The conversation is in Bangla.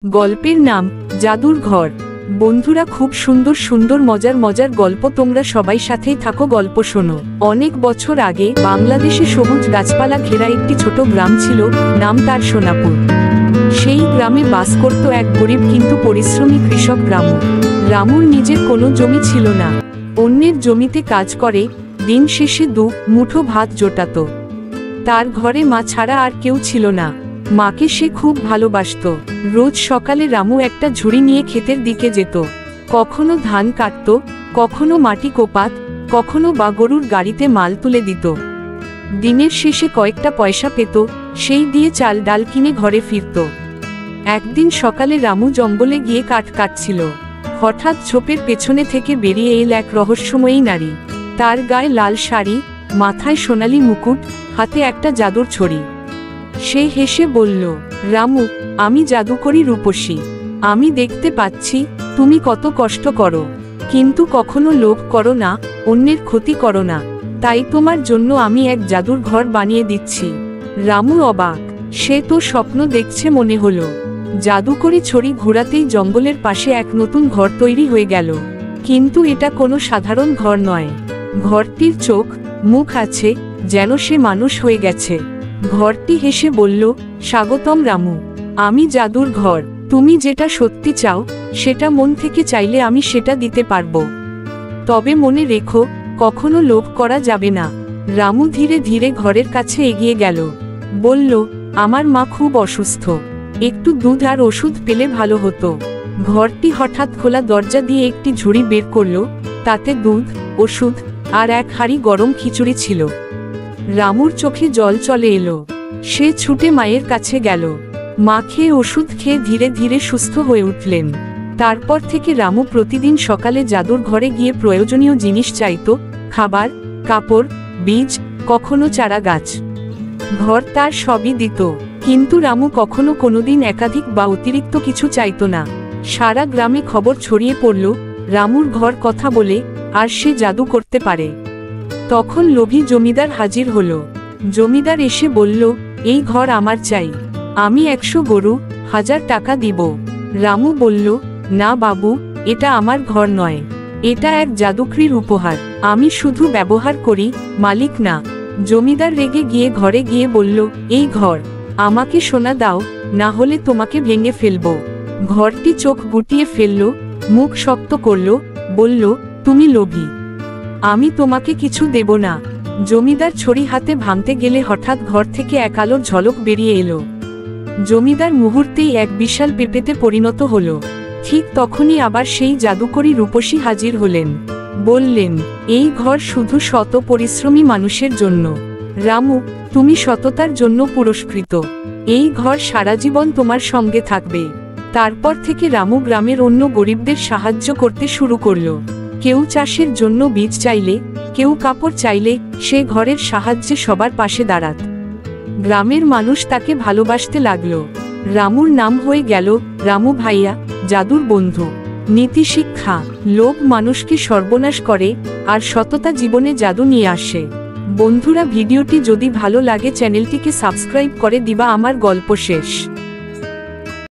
গল্পের নাম জাদুর ঘর। বন্ধুরা, খুব সুন্দর সুন্দর মজার মজার গল্প তোমরা সবাই সাথেই থাকো, গল্প শোনো। অনেক বছর আগে বাংলাদেশে সবুজ গাছপালা ঘেরা একটি ছোট গ্রাম ছিল, নাম তার সোনাপুর। সেই গ্রামে বাস করত এক গরিব কিন্তু পরিশ্রমী কৃষক রামু। রামুর নিজের কোনো জমি ছিল না, অন্যের জমিতে কাজ করে দিন শেষে দু মুঠো ভাত জোটাত। তার ঘরে মা ছাড়া আর কেউ ছিল না। মাকে সে খুব ভালোবাসত। রোজ সকালে রামু একটা ঝুড়ি নিয়ে ক্ষেতের দিকে যেত। কখনো ধান কাটত, কখনো মাটি কোপাত, কখনো বা গরুর গাড়িতে মাল তুলে দিত। দিনের শেষে কয়েকটা পয়সা পেত, সেই দিয়ে চাল ডাল কিনে ঘরে ফিরত। একদিন সকালে রামু জঙ্গলে গিয়ে কাঠ কাটছিল। হঠাৎ ঝোপের পেছনে থেকে বেরিয়ে এল এক রহস্যময়ী নারী। তার গায়ে লাল শাড়ি, মাথায় সোনালি মুকুট, হাতে একটা জাদুর ছড়ি। সে হেসে বলল, রামু, আমি জাদুকরী রূপসী। আমি দেখতে পাচ্ছি তুমি কত কষ্ট করো, কিন্তু কখনো লোভ করো না, অন্যের ক্ষতি করো না। তাই তোমার জন্য আমি এক জাদুর ঘর বানিয়ে দিচ্ছি। রামু অবাক, সে তো স্বপ্ন দেখছে মনে হলো। জাদুকরী ছড়ি ঘোরাতেই জঙ্গলের পাশে এক নতুন ঘর তৈরি হয়ে গেল। কিন্তু এটা কোনো সাধারণ ঘর নয়। ঘরটির চোখ মুখ আছে, যেন সে মানুষ হয়ে গেছে। ঘরটি হেসে বলল, স্বাগতম রামু, আমি জাদুর ঘর। তুমি যেটা সত্যি চাও সেটা মন থেকে চাইলে আমি সেটা দিতে পারবো। তবে মনে রেখো, কখনো লোভ করা যাবে না। রামু ধীরে ধীরে ঘরের কাছে এগিয়ে গেল। বলল, আমার মা খুব অসুস্থ, একটু দুধ আর ওষুধ পেলে ভালো হতো। ঘরটি হঠাৎ খোলা দরজা দিয়ে একটি ঝুড়ি বের করলো। তাতে দুধ, ওষুধ আর এক হাঁড়ি গরম খিচুড়ি ছিল। রামুর চোখে জল চলে এলো। সে ছুটে মায়ের কাছে গেল। মা খেয়ে ওষুধ খেয়ে ধীরে ধীরে সুস্থ হয়ে উঠলেন। তারপর থেকে রামু প্রতিদিন সকালে জাদুর ঘরে গিয়ে প্রয়োজনীয় জিনিস চাইত, খাবার, কাপড়, বীজ, কখনো চারা গাছ। ঘর তার সবই দিত, কিন্তু রামু কখনো কোনোদিন একাধিক বা অতিরিক্ত কিছু চাইত না। সারা গ্রামে খবর ছড়িয়ে পড়ল, রামুর ঘর কথা বলে আর সে জাদু করতে পারে। তখন লোভী জমিদার হাজির হলো। জমিদার এসে বলল, এই ঘর আমার চাই, আমি 100 গরু, 1000 টাকা দিব। রামু বলল, না বাবু, এটা আমার ঘর নয়, এটা এক জাদুকরীর উপহার। আমি শুধু ব্যবহার করি, মালিক না। জমিদার রেগে গিয়ে ঘরে গিয়ে বলল, এই ঘর আমাকে সোনা দাও, না হলে তোমাকে ভেঙে ফেলব। ঘরটি চোখ গুটিয়ে ফেলল, মুখ শক্ত করল, বলল, তুমি লোভী, আমি তোমাকে কিছু দেব না। জমিদার ছড়ি হাতে ভাঙতে গেলে হঠাৎ ঘর থেকে এক আলোর ঝলক বেরিয়ে এলো। জমিদার মুহূর্তেই এক বিশাল পেঁপেতে পরিণত হলো। ঠিক তখনই আবার সেই জাদুকরী রূপসী হাজির হলেন। বললেন, এই ঘর শুধু শত পরিশ্রমী মানুষের জন্য। রামু, তুমি সততার জন্য পুরস্কৃত। এই ঘর সারা জীবন তোমার সঙ্গে থাকবে। তারপর থেকে রামু গ্রামের অন্য গরিবদের সাহায্য করতে শুরু করলো। কেউ চাষের জন্য বীজ চাইলে, কেউ কাপড় চাইলে, সে ঘরের সাহায্যে সবার পাশে দাঁড়াত। গ্রামের মানুষ তাকে ভালোবাসতে লাগলো। রামুর নাম হয়ে গেল রামু ভাইয়া, জাদুর বন্ধু। নীতি শিক্ষা, লোভ মানুষকে সর্বনাশ করে আর সততা জীবনে জাদু নিয়ে আসে। বন্ধুরা, ভিডিওটি যদি ভালো লাগে চ্যানেলটিকে সাবস্ক্রাইব করে দিবা। আমার গল্প শেষ।